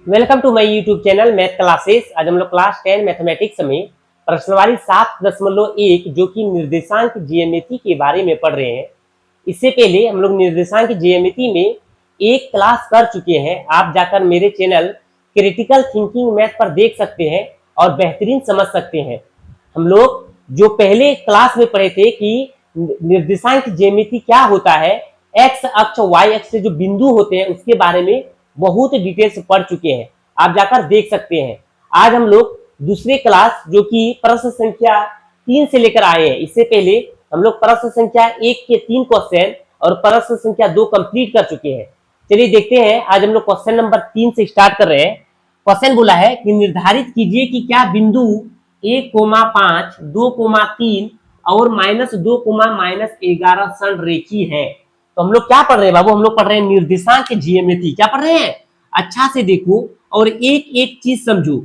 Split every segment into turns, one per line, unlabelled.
Welcome to my YouTube channel math classes. आज हम लोग क्लास 10 मैथमेटिक्स में प्रश्नवारी 7.1 जो कि निर्देशांक ज्यामिति के बारे में पढ़ रहे हैं। इससे पहले हम लोग निर्देशांक ज्यामिति में एक क्लास कर चुके हैं। आप जाकर मेरे चैनल क्रिटिकल थिंकिंग मैथ पर देख सकते हैं और बेहतरीन समझ सकते हैं। हम लोग जो पहले क्लास में पढ़े थे कि निर्देशांक ज्यामिति क्या होता है, एक्स अक्ष वाई अक्ष से जो बिंदु होते हैं उसके बारे में बहुत डिटेल से पढ़ चुके हैं। आप जाकर देख सकते हैं। आज हम लोग दूसरे क्लास जो कि प्रश्न संख्या 3 से लेकर आए हैं। इससे पहले हम लोग प्रश्न संख्या 1 के 3 क्वेश्चन और प्रश्न संख्या 2 कंप्लीट कर चुके हैं। चलिए देखते हैं, आज हम लोग क्वेश्चन नंबर 3 से स्टार्ट कर रहे हैं। क्वेश्चन बोला है कि निर्धारित कीजिए कि क्या बिंदु 1,5, 2,3 और -2, -11 संरेखी है। तो हम लोग क्या पढ़ रहे हैं बाबू, हम लोग पढ़ रहे हैं निर्देशांक ज्यामिति। क्या पढ़ रहे हैं, अच्छा से देखो और एक एक चीज समझो।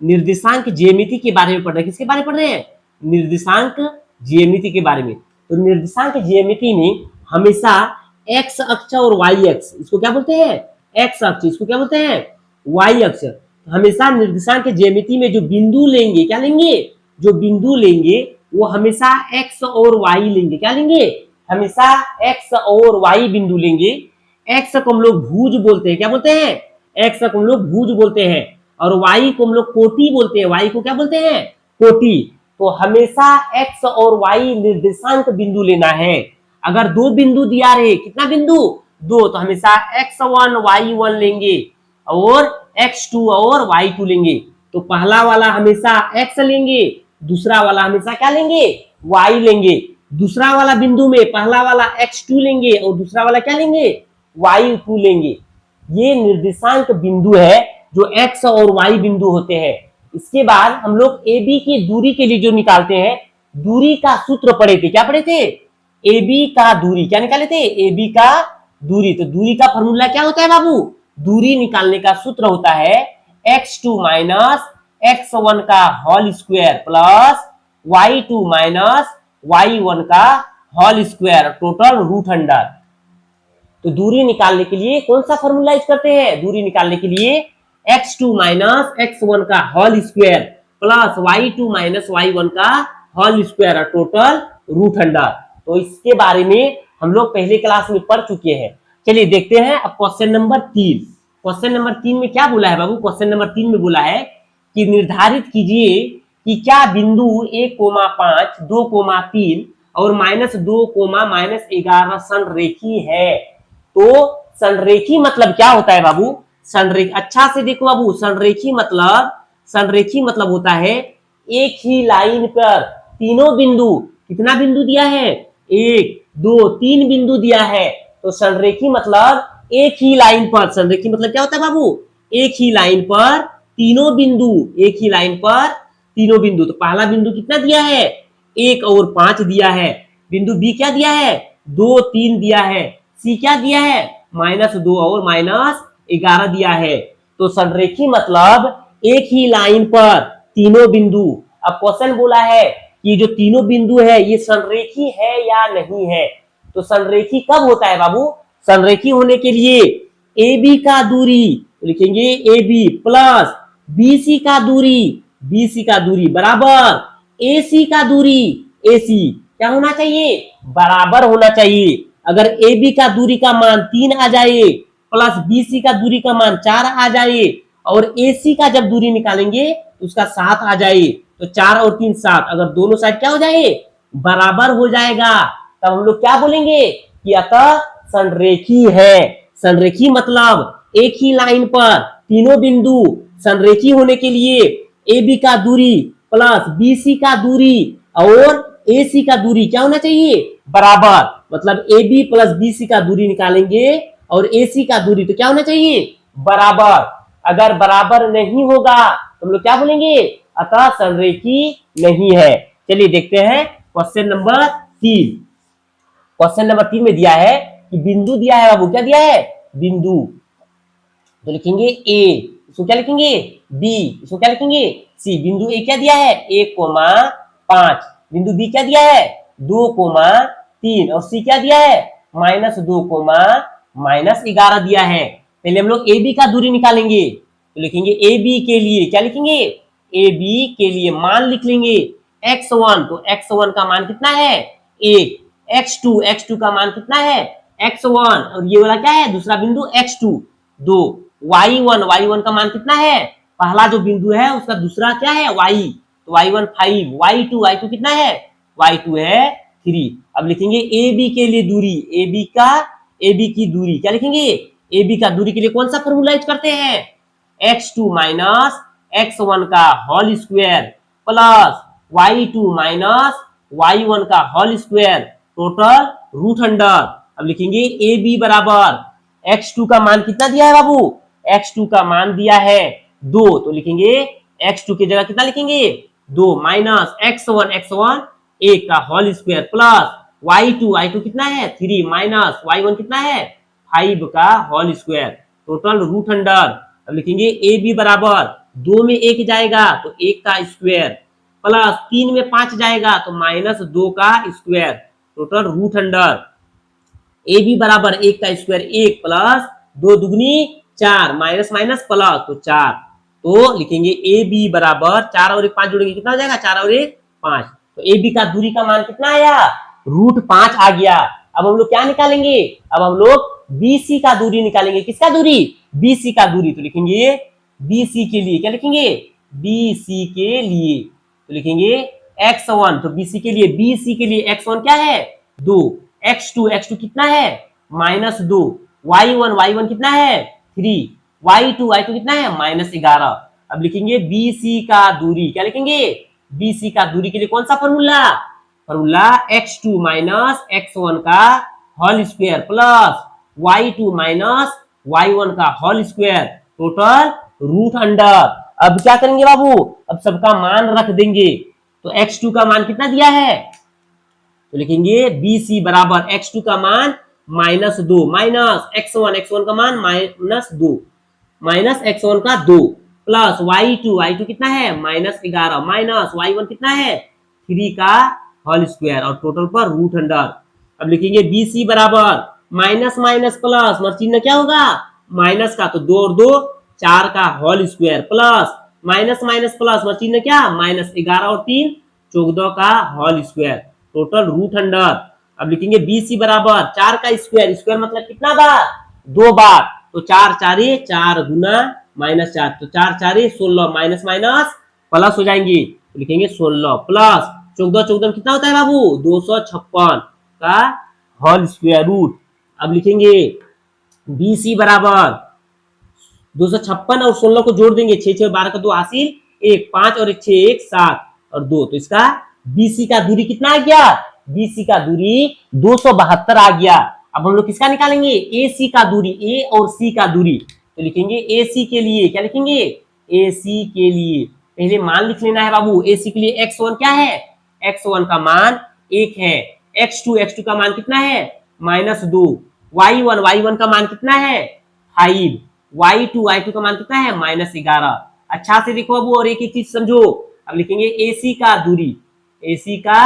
निर्देशांक ज्यामिति के बारे में पढ़ रहे हैं। किसके बारे में पढ़ रहे हैं, निर्देशांक ज्यामिति के बारे में। तो निर्देशांक ज्यामिति में हमेशा एक्स अक्ष और वाई अक्ष, इसको क्या बोलते हैं, एक्स अक्ष, इसको क्या बोलते हैं, वाई अक्ष। हमेशा निर्देशांक ज्यामिति में जो बिंदु लेंगे, क्या लेंगे, जो बिंदु लेंगे वो हमेशा एक्स और वाई लेंगे। क्या लेंगे, हमेशा एक्स और वाई बिंदु लेंगे। एक्स को हम लोग भुज बोलते हैं। क्या बोलते हैं, एक्स को हम लोग भुज बोलते हैं और वाई को हम लोग कोटि बोलते हैं। वाई को क्या बोलते हैं, कोटि। तो हमेशा एक्स और वाई निर्देशांक बिंदु लेना है। अगर दो बिंदु दिया रहे, कितना बिंदु, दो, तो हमेशा x1 y1 लेंगे और x2 और y2 लेंगे। तो पहला वाला हमेशा x लेंगे, दूसरा वाला हमेशा क्या लेंगे, y लेंगे। दूसरा वाला बिंदु में पहला वाला x2 लेंगे और दूसरा वाला क्या लेंगे, y2 लेंगे। ये निर्देशांक बिंदु है जो x और y बिंदु होते हैं। इसके बाद हम लोग AB की दूरी के लिए जो निकालते हैं, दूरी का सूत्र पढ़े थे। क्या पढ़े थे, AB का दूरी, क्या निकाले थे, AB का दूरी। तो दूरी का फॉर्मूला क्या होता है बाबू, दूरी निकालने का सूत्र होता है x2 माइनस x1 का whole square plus y2 minus y1 का whole square total root under. तो दूरी निकालने के लिए कौन सा फॉर्मूला यूज करते हैं, दूरी निकालने के लिए x2 माइनस x1 का whole square plus y2 minus y1 का whole square total root under. तो इसके बारे में हम लोग पहले क्लास में पढ़ चुके हैं। चलिए देखते हैं अब क्वेश्चन नंबर 3। क्वेश्चन नंबर 3 में क्या बोला है बाबू, क्वेश्चन नंबर 3 में बोला है कि निर्धारित कीजिए कि क्या बिंदु 1,5, 2,3 और -2, -11 संरेखी है। तो संरेखी मतलब क्या होता है बाबू, संरेखी अच्छा से देखो बाबू, संरेखी मतलब होता है एक ही लाइन पर तीनों बिंदु, कितना बिंदु दिया है, 1, 2, 3 बिंदु दिया है। तो संरेखी मतलब एक ही लाइन पर, संरेखी मतलब क्या होता है बाबू, एक ही लाइन पर तीनों बिंदु, एक ही लाइन पर तीनों बिंदु। तो पहला बिंदु कितना दिया है, 1 और 5 दिया है। बिंदु बी क्या दिया है, 2, 3 दिया है। सी क्या दिया है, -2 और -11 दिया है। तो संरेखी मतलब एक ही लाइन पर तीनों बिंदु। अब क्वेश्चन बोला है कि जो तीनों बिंदु है ये संरेखी है या नहीं है। तो संरेखी कब होता है बाबू, संरेखी होने के लिए AB का दूरी लिखेंगे, AB प्लस BC का दूरी बराबर AC का दूरी, AC क्या होना चाहिए, बराबर होना चाहिए। अगर AB का दूरी का मान 3 आ जाए प्लस BC का दूरी का मान 4 आ जाए और AC का जब दूरी निकालेंगे तो उसका 7 आ जाए, तो 4 और 3 7, अगर दोनों साइड क्या हो जाए, बराबर हो जाएगा, तब हम लोग क्या बोलेंगे कि अतः संरेखी है। संरेखी मतलब एक ही लाइन पर तीनों बिंदु, संरेखी होने के लिए AB का दूरी प्लस BC का दूरी और AC का दूरी क्या होना चाहिए, बराबर। मतलब AB प्लस BC का दूरी निकालेंगे और AC का दूरी तो क्या होना चाहिए, बराबर। अगर बराबर नहीं होगा तो हम लोग क्या बोलेंगे, अतः संरेखी नहीं है। चलिए देखते हैं क्वेश्चन नंबर 3। क्वेश्चन नंबर 3 में दिया है कि बिंदु दिया है बाबू, क्या दिया है, बिंदु। तो लिखेंगे A, इसको क्या लिखेंगे, B, इसको क्या लिखेंगे, C। बिंदु A क्या दिया है, 1,5। बिंदु B क्या दिया है, 2,3 और C क्या दिया है, -2, -11 दिया है। पहले हम लोग AB का दूरी निकालेंगे। तो लिखेंगे ए बी के लिए, क्या लिखेंगे, ए बी के लिए मान लिख लेंगे x1, तो x1 का मान कितना है 1, x2 का मान कितना है x1, और ये वाला क्या है दूसरा बिंदु x2 2, y1 का मान कितना है, पहला जो बिंदु है उसका दूसरा क्या है y, तो y1 5, y2 कितना है y2 है 3। अब लिखेंगे ए बी के लिए दूरी, ए बी की दूरी क्या लिखेंगे, ए बी का दूरी के लिए कौन सा फॉर्मूला यूज करते हैं, x2 माइनस x1 का whole square plus y2 minus y1 का whole square total root under. अब लिखेंगे ए बी बराबर x2 का मान कितना दिया है बाबू, x2 का मान दिया है 2, तो लिखेंगे x2 की जगह कितना लिखेंगे 2 माइनस x1 1 का होल स्क्वायर प्लस y2 कितना है 3 माइनस y1 कितना है 5 का whole square total root under. अब लिखेंगे ए बी बराबर 2 में 1 जाएगा तो 1 का स्क्वायर प्लस 3 में 5 जाएगा तो माइनस 2 का square total root under. A B बराबर 1 का स्क्वायर 1 प्लस 2 दुगनी 4 माइनस माइनस प्लस तो 4, तो लिखेंगे ए बी बराबर 4 और 1 5 जोड़ेंगे कितना हो जाएगा 4 और 1 5, तो ए बी का दूरी का मान कितना आया √5 आ गया। अब हम लोग क्या निकालेंगे, अब हम लोग BC का दूरी निकालेंगे, किसका दूरी BC का दूरी, तो लिखेंगे BC के लिए क्या लिखेंगे BC के लिए, तो लिखेंगे x1, तो BC के लिए x1 क्या है 2, x2 कितना है -2, y1 कितना है 3, y2 कितना है -11। अब लिखेंगे BC का दूरी, क्या लिखेंगे BC का दूरी के लिए कौन सा फॉर्मूला x2 माइनस x1 का whole square plus y2 minus y1 का whole square total root under. अब क्या करेंगे बाबू, अब सबका मान रख देंगे, तो x2 का मान कितना दिया है, तो लिखेंगे BC बराबर x2 का मान -2 माइनस x1 का मान -2 माइनस x1 का 2 प्लस y2 कितना है -11 माइनस y1 कितना है 3 का होल स्क्वायर और टोटल पर रूट अंडर। अब लिखेंगे BC बराबर माइनस माइनस प्लस, और चिन्ह क्या होगा माइनस का, तो 2 और 2 4 का whole square plus minus minus plus, और चिन्ह क्या -11 और 3 14 का whole square total root under. अब लिखेंगे BC बराबर 4 का स्क्वायर मतलब कितना बार 2 बार, तो 4 4 4 गुना -4, तो 4 4 16 माइनस माइनस प्लस हो जाएंगे, तो लिखेंगे 16 प्लस 14 कितना होता है बाबू 256 का होल स्क्वायर रूट। अब लिखेंगे BC बराबर 256 और 16 को जोड़ देंगे 6 6 12 का 2 हासिल 1 5 और 1 6 1 7 और 2, तो इसका BC का दूरी कितना आ गया, BC का दूरी 272 आ गया। अब हम लोग किसका निकालेंगे AC का दूरी, A और C का दूरी, तो लिखेंगे AC के लिए क्या लिखेंगे AC के लिए पहले मान लिख लेना है बाबू। AC के लिए x1 क्या है, x1 का मान 1 है, x2 का मान कितना है -2, y1 का मान कितना है 5, y2 का मान कितना है -11। अच्छा से देखो बाबू और एक एक चीज समझो। अब लिखेंगे AC का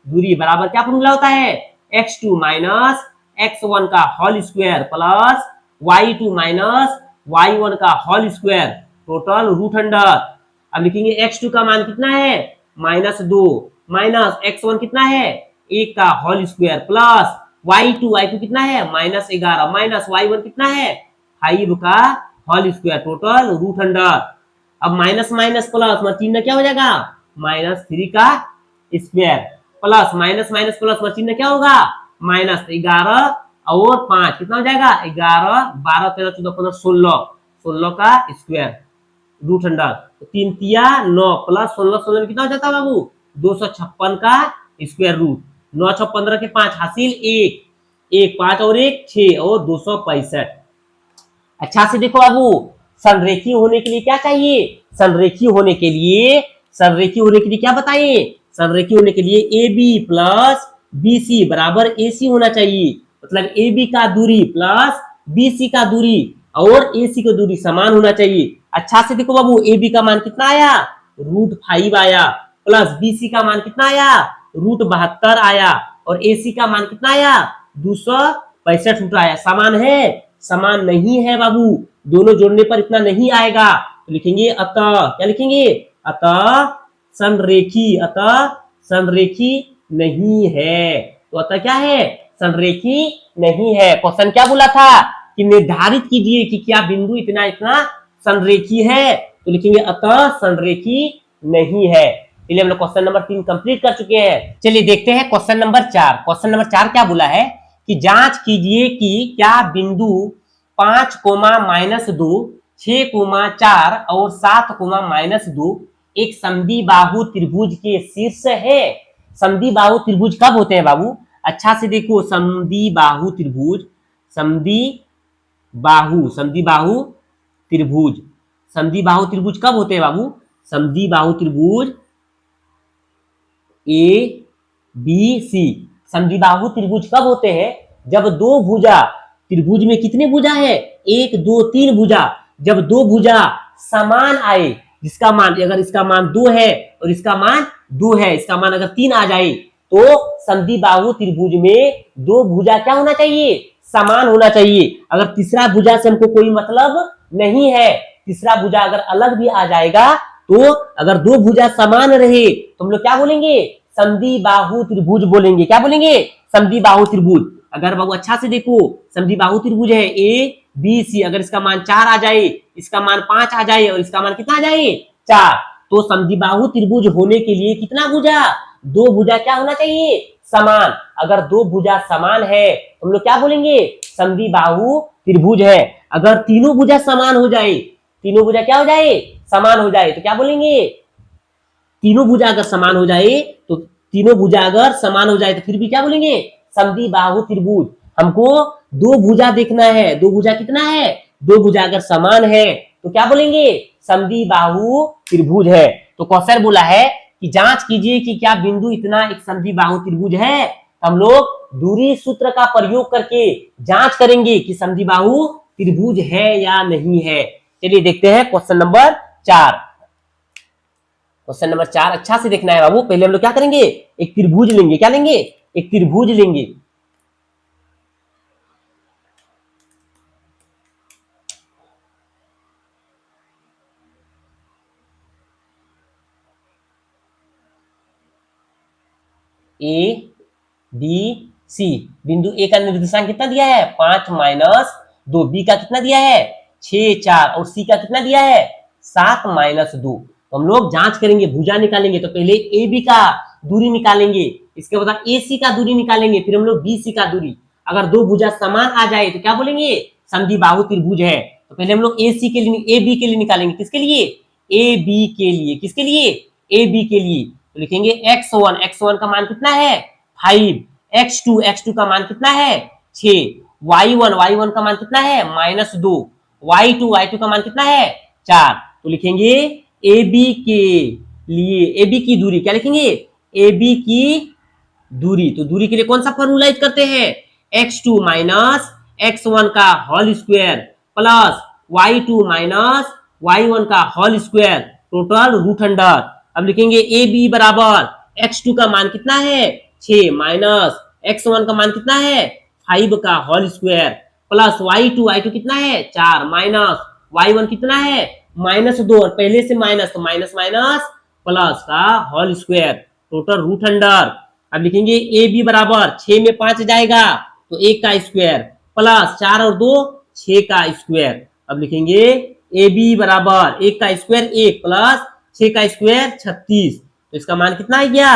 दूरी बराबर क्या फॉर्मूला होता है x2 माइनस x1 का whole square plus y2 minus y1 का whole square total root under. अब लिखेंगे x2 का मान कितना है -2 माइनस x1 कितना है 1 का होल स्क्वायर प्लस y2 कितना है -11 माइनस y1 कितना है 5 का whole square total root under. अब माइनस माइनस प्लस चिन्ह क्या हो जाएगा -3 का square plus minus minus plus चिन्ह क्या होगा -11 और 5 कितना हो जाएगा 11 12 13 14 15 16 का स्क्वायर रूट अंडर। तो 3 तिया 9 प्लस 16 में कितना हो जाता है बाबू 256 का स्क्वायर रूट। 9 6 15 के 5 हासिल 1 5 और 1 6 और 265। अच्छा से देखो बाबू संरेखीय होने के लिए क्या चाहिए, संरेखीय होने के लिए क्या बताइए, संरेखीय होने के लिए AB प्लस BC बराबर AC होना चाहिए, मतलब AB का दूरी प्लस BC का दूरी और AC की दूरी समान होना चाहिए। अच्छा से देखो बाबू AB का मान कितना आया √5 आया प्लस BC का मान कितना आया √72 आया और AC का मान कितना आया 265 आया। समान है, समान नहीं है बाबू, दोनों जोड़ने पर इतना नहीं आएगा, तो लिखेंगे अतः, क्या लिखेंगे, अतः संरेखी, अतः संरेखी नहीं है। तो अतः क्या है, संरेखी नहीं है। क्वेश्चन क्या बोला था कि निर्धारित कीजिए कि क्या बिंदु इतना इतना संरेखी है, तो लिखेंगे अतः संरेखी नहीं है। चलिए हम लोग क्वेश्चन नंबर 3 कंप्लीट कर चुके हैं। चलिए देखते हैं क्वेश्चन नंबर 4। क्वेश्चन नंबर 4 क्या बोला है कि जांच कीजिए कि क्या बिंदु 5, -2, 6, 4 और 7, -2 एक समद्विबाहु त्रिभुज के शीर्ष है। समद्विबाहु त्रिभुज कब होते हैं बाबू, अच्छा से देखो, समद्विबाहु त्रिभुज, समद्विबाहु त्रिभुज, समद्विबाहु त्रिभुज कब होते हैं बाबू, समद्विबाहु त्रिभुज ए बी सी, समद्विबाहु त्रिभुज कब होते हैं, जब दो भुजा, त्रिभुज में कितने भुजा है, 1 2 3 भुजा, जब दो भुजा समान आए, जिसका मान, अगर इसका मान 2 है और इसका मान 2 है, इसका मान अगर 3 आ जाए, तो समद्विबाहु त्रिभुज में दो भुजा क्या होना चाहिए, समान होना चाहिए। अगर तीसरा भुजा से हमको कोई मतलब नहीं है, तीसरा भुजा अगर अलग भी आ जाएगा, तो अगर दो भुजा समान रहे तो हम लोग क्या बोलेंगे, समद्विबाहु त्रिभुज बोलेंगे। क्या बोलेंगे, समद्विबाहु त्रिभुज। अगर बाबू अच्छा से देखो, समद्विबाहु त्रिभुज है ए बी सी, अगर इसका मान 4 आ जाए, इसका मान 5 आ जाए और इसका मान कितना आ जाए, 4, तो समद्विबाहु त्रिभुज होने के लिए कितना भुजा, दो भुजा क्या होना चाहिए, समान। अगर दो भुजा समान है तो हम लोग क्या बोलेंगे, समद्विबाहु त्रिभुज है। अगर तीनों भुजा समान हो जाए, तीनों भुजा क्या हो जाए, समान हो जाए, तो क्या बोलेंगे, तीनों भुजा अगर समान हो जाए, तो तीनों भुजा अगर समान हो जाए तो फिर भी क्या बोलेंगे, समद्विबाहु त्रिभुज। हमको दो भुजा देखना है, दो भुजा कितना है, दो भुजा अगर समान है तो क्या बोलेंगे, समद्विबाहु त्रिभुज है। तो क्वेश्चन बोला है कि जांच कीजिए कि क्या बिंदु इतना एक समद्विबाहु त्रिभुज है। हम लोग दूरी सूत्र का प्रयोग करके जांच करेंगे कि समद्विबाहु त्रिभुज है या नहीं है। चलिए देखते हैं क्वेश्चन नंबर 4। क्वेश्चन नंबर 4 अच्छा से देखना है बाबू। पहले हम लोग क्या करेंगे, एक त्रिभुज लेंगे, क्या लेंगे, एक त्रिभुज लेंगे। ए बी सी, बिंदु ए का निर्देशांक कितना दिया है, 5 - 2, बी का कितना दिया है, 6 4 और सी का कितना दिया है, 7 - 2। तो हम लोग जांच करेंगे, भुजा निकालेंगे। तो पहले ए बी का दूरी निकालेंगे, इसके बाद ए सी का दूरी निकालेंगे, फिर हम लोग बी सी का दूरी। अगर दो भुजा समान आ जाए तो क्या बोलेंगे, समद्विबाहु त्रिभुज है। तो पहले हम लोग ए सी के लिए, ए बी के लिए निकालेंगे, किसके लिए, ए बी के लिए, किसके लिए, ए बी के लिए। तो लिखेंगे x1 का मान कितना है, 5, x2 का मान कितना है, 6, y1 का मान कितना है, -2, y2 का मान कितना है, 4। तो लिखेंगे ए बी के लिए, ए बी की दूरी, क्या लिखेंगे, ए बी की दूरी। तो दूरी के लिए कौन सा फॉर्मूला यूज करते हैं, x2 - x1 का whole square plus y2 - y1 का होल स्क्वायर टोटल √अंडर। अब लिखेंगे ए बी बराबर x2 का मान कितना है, 6 माइनस x1 का मान कितना है, 5 का होल स्क्वायर प्लस y2 कितना है, 4 माइनस y1 कितना है, -2, और पहले से माइनस तो माइनस माइनस प्लस का होल स्क्वायर टोटल √अंडर। अब लिखेंगे ए बी बराबर 6 में 5 जाएगा तो 1 का स्क्वायर प्लस 4 और 2 6 का स्क्वायर। अब लिखेंगे ए बी बराबर 1 का स्क्वायर 1 प्लस 6 का स्क्वायर 36। तो इसका मान कितना आ गया,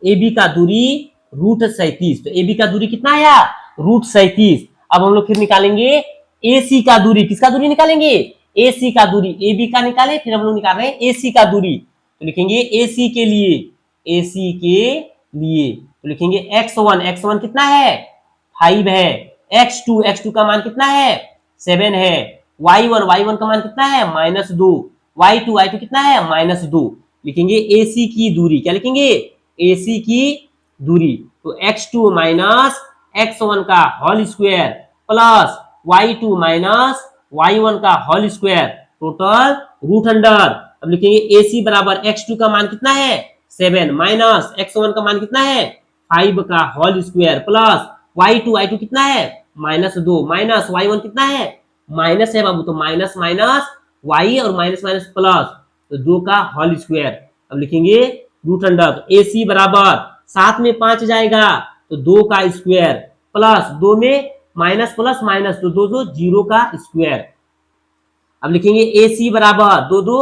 ए बी का दूरी √37। तो ए बी का दूरी कितना आया, √37। अब हम लोग फिर निकालेंगे ए सी का दूरी, किसका दूरी निकालेंगे, ए सी का दूरी, ए बी का निकाले, फिर हम लोग निकाल रहे हैं ए सी का दूरी। तो लिखेंगे ए सी के लिए, ए सी के लिए तो लिखेंगे x1 कितना है, 5 है, x2 का मान कितना है, 7 है, y1 का मान कितना है, -2, y2 कितना है, -2। लिखेंगे AC की दूरी, क्या लिखेंगे, AC की दूरी। तो x2 - x1 का whole square plus y2 - y1 का होल स्क्वायर टोटल √अंडर। अब लिखेंगे AC बराबर x2 का मान कितना है, 7 माइनस x1 का मान कितना है, 5 का होल स्क्वायर प्लस y2 कितना है, -2 माइनस y1 कितना है, माइनस है बाबू, तो माइनस माइनस y और माइनस माइनस प्लस, तो 2 का होल स्क्वायर। अब लिखेंगे रूट अंडर, तो AC बराबर 7 में 5 जाएगा तो 2 का स्क्वायर प्लस 2 में माइनस प्लस माइनस, तो 2 2 0 का स्क्वायर। अब लिखेंगे AC बराबर 2 2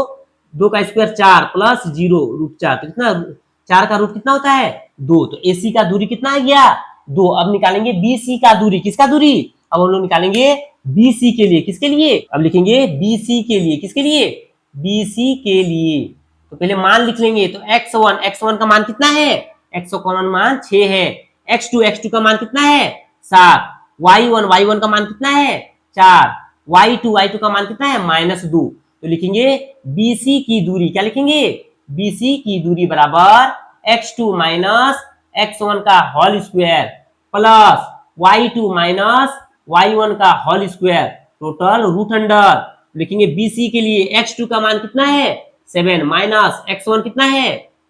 2 का स्क्वायर 4 प्लस 0 रूट 4, तो कितना 4 का रूट कितना होता है 2, तो AC का दूरी कितना आ गया 2। अब निकालेंगे BC का दूरी, किसका दूरी, अब हम लोग निकालेंगे BC के लिए, किसके लिए, अब लिखेंगे BC के लिए, किसके लिए BC के लिए। तो पहले मान लिख लेंगे, तो x1 का मान कितना है, x1 का मान 6 है, x2 का मान कितना है 7, y1 का मान कितना है 4, y2 का मान कितना है -2। तो लिखेंगे BC की दूरी, क्या लिखेंगे BC की दूरी बराबर x2 माइनस x1 का whole square plus y2 minus y1 का whole square, total root under. लिखेंगे BC के लिए x2 का मान कितना है 7 माइनस x1 कितना है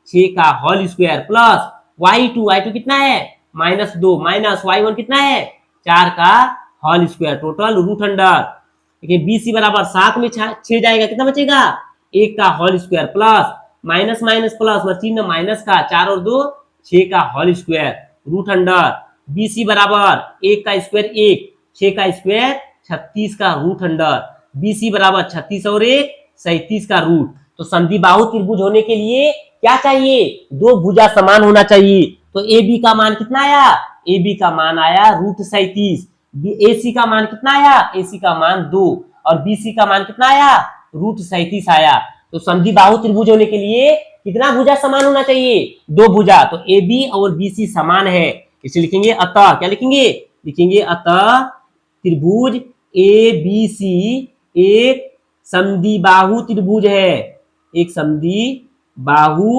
6 का होल स्क्वायर प्लस y2 कितना है -2 माइनस y1 कितना है 4 का whole square, total root under. देखिए BC बराबर 7 में 6 जाएगा, कितना बचेगा 1 का whole square plus minus minus plus और चिन्ह माइनस का, 4 और 2 6 का whole square root under. BC बराबर 1 का स्क्वायर 1, 6 का स्क्वायर 36 का रूट अंडर। BC बराबर 36 और 1 37 का रूट। तो समद्विबाहु त्रिभुज होने के लिए क्या चाहिए, दो भुजा समान होना चाहिए। तो AB का मान कितना आया, AB का मान आया √37। AC का मान कितना आया, AC का मान 2 और BC का मान कितना आया √37 आया। तो समद्विबाहु त्रिभुज होने के लिए कितना भुजा समान होना चाहिए, दो भुजा। तो AB और BC समान है, इसे लिखेंगे अतः, क्या लिखेंगे, लिखेंगे अतः त्रिभुज ABC एक समद्विबाहु त्रिभुज है, एक समद्विबाहु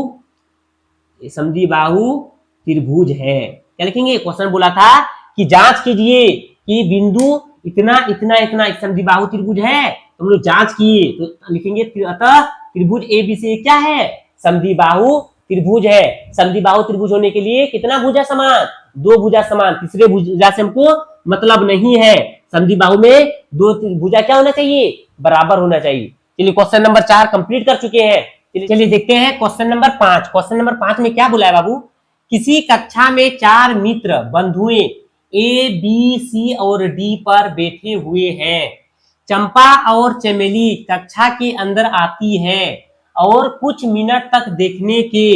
त्रिभुज है। क्या लिखेंगे, क्वेश्चन बोला था कि जांच कीजिए कि बिंदु इतना इतना इतना एक समद्विबाहु त्रिभुज है, तो हम लोग जांच किए, तो लिखेंगे अतः त्रिभुज ABC क्या है, समद्विबाहु त्रिभुज है। समद्विबाहु त्रिभुज होने के लिए कितना भुजा समान, दो भुजा समान, तीसरे भुजा से हमको मतलब नहीं है। समद्विबाहु में दो भुजा क्या होना चाहिए, बराबर होना चाहिए। चलिए क्वेश्चन नंबर 4 कंप्लीट कर चुके हैं। चलिए देखते हैं क्वेश्चन नंबर 5। क्वेश्चन नंबर 5 में क्या बोला है बाबू, किसी कक्षा में 4 मित्र बंधुएं A, B, C और D पर बैठे हुए हैं। चंपा और चमेली कक्षा के अंदर आती है और कुछ मिनट तक देखने के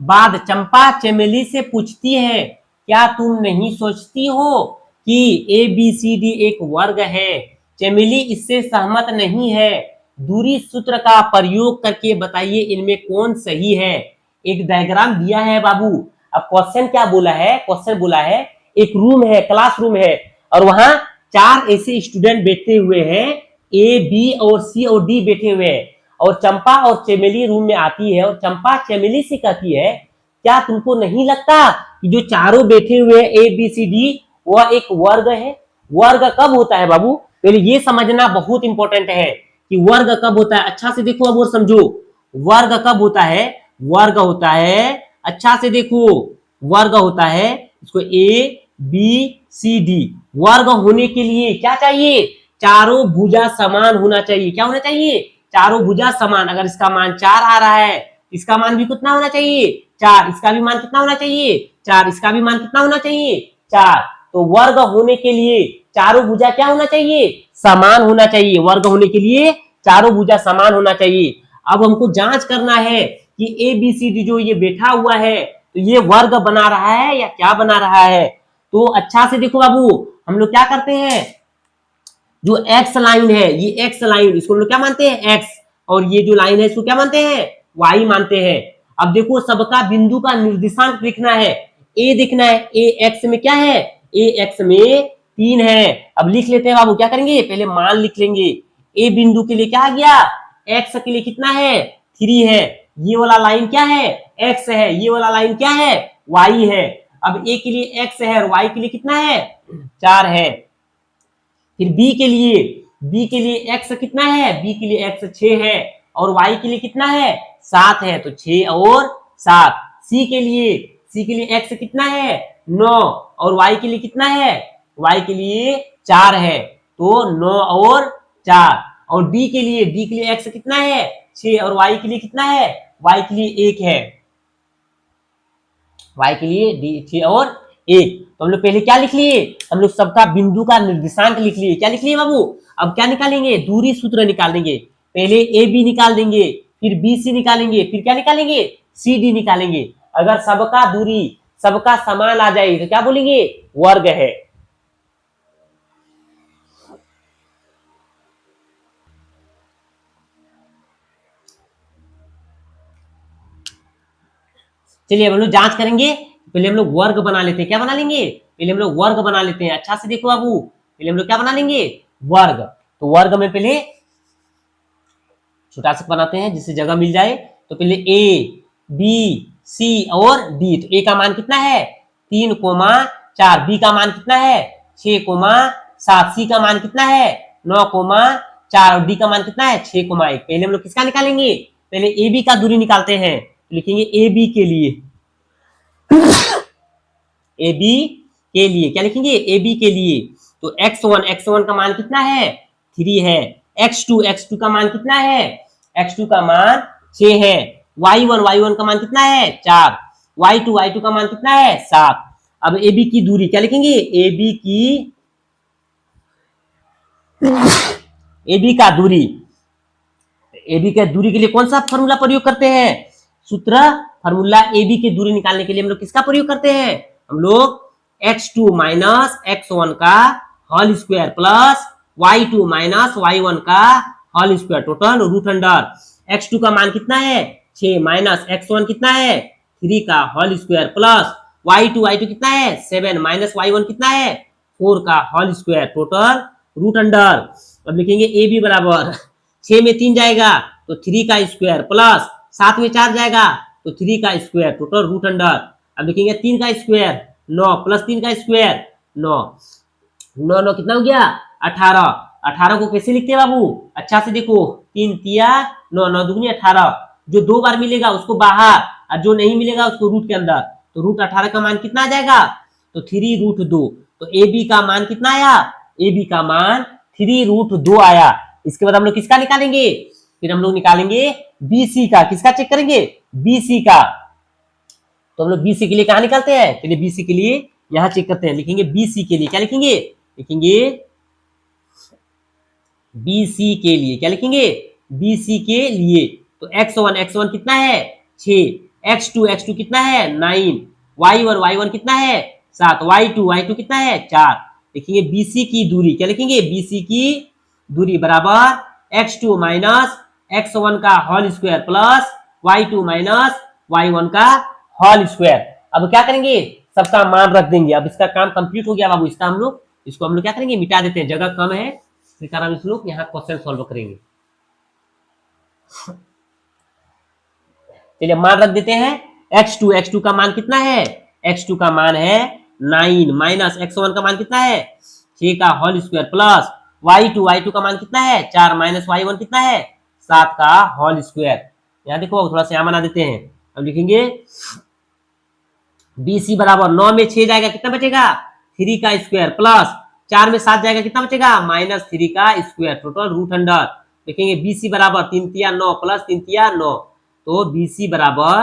बाद चंपा चमेली से पूछती है, क्या तुम नहीं सोचती हो कि ABCD एक वर्ग है। चमेली इससे सहमत नहीं है, दूरी सूत्र का प्रयोग करके बताइए इनमें कौन सही है। एक डायग्राम दिया है बाबू। अब क्वेश्चन क्या बोला है, क्वेश्चन बोला है एक रूम है, क्लासरूम है और वहां 4 ऐसे स्टूडेंट बैठे हुए हैं, A, B और C और D बैठे हुए हैं और चंपा और चमेली रूम में आती है और चंपा चमेली से कहती है, क्या तुमको नहीं लगता कि जो चारों बैठे हुए हैं ABCD वह एक वर्ग है। वर्ग कब होता है बाबू, पहले ये समझना बहुत इंपॉर्टेंट है कि वर्ग कब होता है। अच्छा से देखो अब और समझो, वर्ग कब होता है, वर्ग होता है, अच्छा से देखो, वर्ग होता है इसको ABCD। वर्ग होने के लिए क्या चाहिए, चारों भुजा समान होना चाहिए। क्या होना चाहिए, चारों भुजा समान। अगर इसका मान 4 आ रहा है, इसका मान भी कितना होना चाहिए 4, इसका भी मान कितना होना चाहिए 4, इसका भी मान कितना होना चाहिए 4। तो वर्ग होने के लिए चारों भुजा क्या होना चाहिए, समान होना चाहिए। वर्ग होने के लिए चारों भुजा समान होना चाहिए। अब हमको जांच करना है कि ABCD जो ये बैठा हुआ है तो ये वर्ग बना रहा है या क्या बना रहा है। तो अच्छा से देखो बाबू, हम लोग क्या करते हैं, जो एक्स लाइन है, ये एक्स लाइन, इसको हम लोग क्या मानते हैं एक्स, और ये जो लाइन है इसको क्या मानते हैं वाई मानते हैं। अब देखो सबका बिंदु का निर्देशांक लिखना है, ए देखना है, ए एक्स में क्या है, ए एक्स में 3 है। अब लिख लेते हैं बाबू, क्या करेंगे पहले मान लिख लेंगे। ए बिंदु के लिए क्या आ गया, एक्स के लिए कितना है 3 है, ये वाला लाइन क्या है एक्स है, ये वाला लाइन क्या है वाई है। अब ए के लिए एक्स है और वाई के लिए कितना है 4 है। फिर बी के लिए एक्स कितना है, बी के लिए एक्स 6 है और वाई के लिए कितना है 7 है, तो 6 और 7। सी के लिए एक्स कितना है 9 और वाई के लिए कितना है, वाई के लिए 4 है, तो 9 और 4। और डी के लिए एक्स कितना है 6 और वाई के लिए कितना है वाई के लिए 1 है, y के लिए डी 6 और 1। तो हम लोग पहले क्या लिख लिए हम लोग सबका बिंदु का निर्देशांक लिख लिए। क्या लिख लिए बाबू? अब क्या निकालेंगे दूरी सूत्र निकालेंगे। पहले ए बी निकाल देंगे, फिर बी सी निकालेंगे, फिर क्या निकालेंगे सी डी निकालेंगे। अगर सबका दूरी सबका समान आ जाए तो क्या बोलेंगे वर्ग है। चलिए हम लोग जांच करेंगे। पहले हम लोग वर्ग बना लेते हैं। क्या बना लेंगे पहले हम लोग वर्ग बना लेते हैं। अच्छा से देखो बाबू, पहले हम लोग क्या बना लेंगे वर्ग। तो वर्ग में पहले छोटा सा बनाते हैं जिससे जगह मिल जाए। तो पहले ए बी सी और डी। तो ए का मान कितना है 3,4, बी का मान कितना है 6,7, सी का मान कितना है 9,4 और डी का मान कितना है 6,1। पहले हम लोग किसका निकालेंगे पहले ए बी का दूरी निकालते हैं। तो लिखेंगे ए बी के लिए ए बी के लिए क्या लिखेंगे ए बी के लिए। तो x1 का मान कितना है 3 है। x2 का मान कितना है x2 का मान 6 है। y1 का मान कितना है 4। y2 का मान कितना है 7। अब ए बी की दूरी क्या लिखेंगे ए बी का दूरी। ए बी के दूरी के लिए कौन सा फॉर्मूला प्रयोग करते हैं सूत्र फॉर्मूला ए बी की दूरी निकालने के लिए हम लोग किसका प्रयोग करते हैं हम लोग x2 माइनस x1 का whole square plus y2 minus y1 का whole square total root under x2 का मान कितना है 6 माइनस x1 कितना है 3 का होल स्क्वायर प्लस y2 कितना है 7 माइनस y1 कितना है 4 का whole square total root under. अब लिखेंगे ए बी बराबर 6 में 3 जाएगा तो 3 का स्क्वायर प्लस 7 में 4 जाएगा तो 3 का स्क्वायर टोटल रूट अंडर। अब लिखेंगे 3 का स्क्वायर 9 प्लस 3 का स्क्वायर 9 9 कितना हो गया 18। 18 को कैसे लिखते हैं बाबू अच्छा से देखो 3 तिया 9 9 दूनी 18। जो 2 बार मिलेगा उसको बाहर और जो नहीं मिलेगा उसको रूट के अंदर। तो रूट 18 का मान कितना आ जाएगा तो 3 रूट 2। तो ए बी का मान कितना आया ए बी का मान 3 रूट 2 आया। इसके बाद हम लोग किसका निकालेंगे फिर हम लोग निकालेंगे बी सी का। किसका चेक करेंगे बी सी का। तो हम लोग बी सी के लिए कहा निकालते हैं पहले बी सी के लिए यहां चेक करते हैं। लिखेंगे बी सी के लिए क्या लिखेंगे लिखेंगे बी सी के लिए क्या लिखेंगे बी सी के लिए। तो x1 कितना है 6 x2 कितना है 9 y1 कितना है 7 y2 कितना है 4। लिखेंगे बीसी की दूरी क्या लिखेंगे बीसी की दूरी बराबर x2 माइनस x1 का whole square plus y2 minus y1 का होल स्क्वायर। अब क्या करेंगे सबका मान रख देंगे। अब इसका काम कंप्लीट हो गया बाबू। इसको हम लोग क्या करेंगे मिटा देते हैं, जगह कम है इस कारण इस लोग यहाँ क्वेश्चन सॉल्व करेंगे। चलिए मान रख देते हैं x2 का मान कितना है x2 का मान है 9 माइनस x1 का मान कितना है 6 का होल स्क्वायर प्लस y2 का मान कितना है 4 माइनस y1 कितना है 7 का होल स्क्वायर। यहाँ देखो थोड़ा सा यहाँ बना देते हैं। अब लिखेंगे BC बराबर 9 में 6 जाएगा कितना बचेगा 3 का स्क्वायर प्लस 4 में 7 जाएगा कितना बचेगा माइनस 3 का स्क्वायर टोटल रूट अंडर। देखेंगे BC बराबर 3 तिया 9 प्लस 3 तिया 9। तो BC बराबर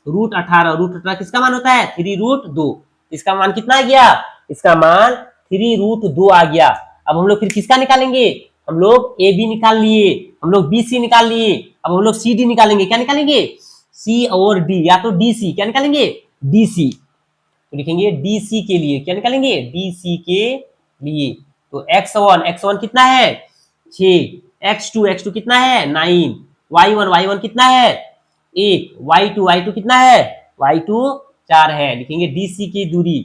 रूट 18 किसका मान होता है 3 रूट 2। इसका मान कितना आ गया इसका मान 3 रूट 2 आ गया। अब हम लोग फिर किसका निकालेंगे हम लोग ए बी निकाल लिए, हम लोग बी सी निकाल लिए। अब हम लोग सी डी निकालेंगे। क्या निकालेंगे सी और डी या तो डी सी। क्या निकालेंगे डी सी। तो लिखेंगे डी सी के लिए क्या निकालेंगे डी सी के लिए। तो x1 कितना है 6 x2 कितना है 9 y1 कितना है 1 y2 कितना है y2 4 है। लिखेंगे डीसी की दूरी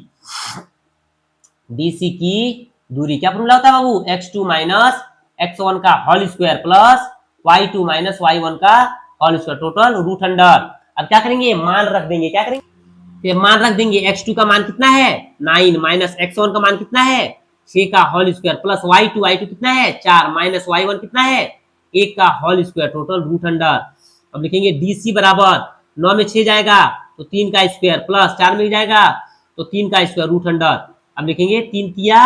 डीसी की दूरी क्या फॉर्मूला होता है बाबू x2 माइनस x1 का whole square plus y2 minus y1 का whole square total root under. अब क्या करेंगे मान रख देंगे। क्या करेंगे मान रख देंगे x2 का मान कितना है 9 माइनस x1 का मान कितना है 6 का होल स्क्वायर प्लस y2 कितना है 4 माइनस y1 कितना है 1 का whole square total root under. अब लिखेंगे डीसी बराबर 9 में 6 जाएगा तो 3 का स्क्वायर प्लस 4 में जाएगा तो 3 का स्क्वायर रूट अंडर। अब लिखेंगे 3 तिया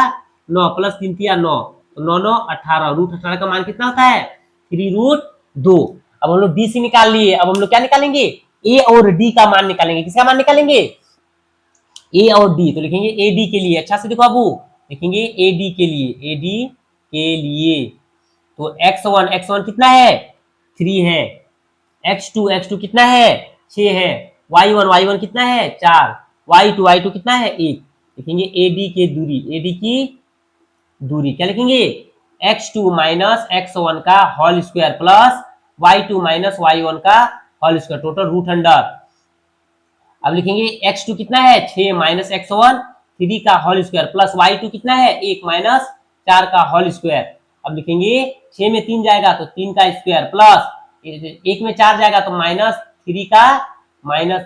9 प्लस 3 तिया 9 तो 9 9 18, रूट 18 का मान कितना होता है 3√2। अब हम लोग डी से निकाल लिए, अब हम लोग क्या निकालेंगे ए और डी का मान निकालेंगे। किसका मान निकालेंगे ए और डी। तो लिखेंगे ए डी के लिए, अच्छा से देखो बाबू, लिखेंगे ए डी के लिए, ए डी के लिए। तो x1 कितना है 3 है, x2 कितना है 6 है, y1 कितना है 4, y2 कितना है 1। लिखेंगे AD की दूरी, AD की दूरी क्या लिखेंगे x2 माइनस x1 का whole square plus y2 minus y1 का whole square, total root under. अब लिखेंगे x2 कितना है 6 माइनस x1 3 का होल स्क्वायर प्लस y2 कितना है 1 माइनस 4 का होल स्क्वायर। अब लिखेंगे 6 में 3 जाएगा तो 3 का स्क्वायर प्लस 1 में 4 जाएगा तो माइनस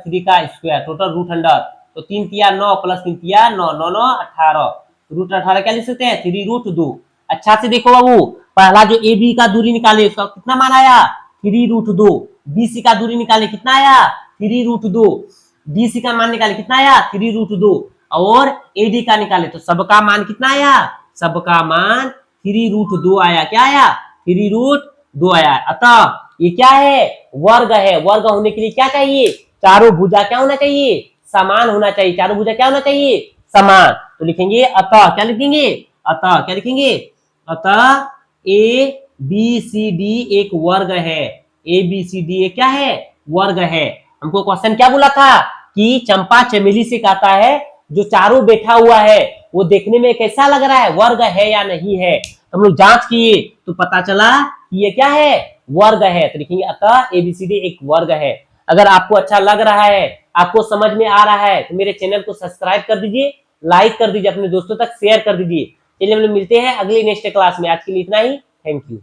3 का स्क्वायर, टोटल रूट अंडर। तो 3 तिया 9 प्लस 3 तिया 9, 9 9 18, रूट 18 क्या लिख सकते हैं 3√2। अच्छा से देखो बाबू, पहला जो ए बी का दूरी निकाले उसका कितना मान आया 3√2, BC का दूरी निकाले कितना आया 3√2, BC का मान निकाले कितना आया 3√2 और AD का निकाले तो सबका मान कितना आया, सबका मान 3√2 आया। क्या आया 3√2 आया। अतः ये क्या है वर्ग है, वर्ग होने के लिए क्या चाहिए चारों भुजा क्या होना चाहिए समान होना चाहिए, चारों भुजा क्या होना चाहिए समान। तो लिखेंगे अतः क्या लिखेंगे, अतः क्या लिखेंगे, अतः ए बी सी डी एक वर्ग है, ए बी सी डी एक क्या है वर्ग है। हमको क्वेश्चन क्या बोला था कि चंपा चमेली से कहता है जो चारों बैठा हुआ है वो देखने में कैसा लग रहा है वर्ग है या नहीं है। तो हम लोग जांच किए तो पता चला कि ये क्या है वर्ग है। तो लिखेंगे अतः एबीसीडी एक वर्ग है। अगर आपको अच्छा लग रहा है, आपको समझ में आ रहा है तो मेरे चैनल को सब्सक्राइब कर दीजिए, लाइक कर दीजिए, अपने दोस्तों तक शेयर कर दीजिए। चलिए हम लोग मिलते हैं अगली नेक्स्ट क्लास में। आज के लिए इतना ही, थैंक यू।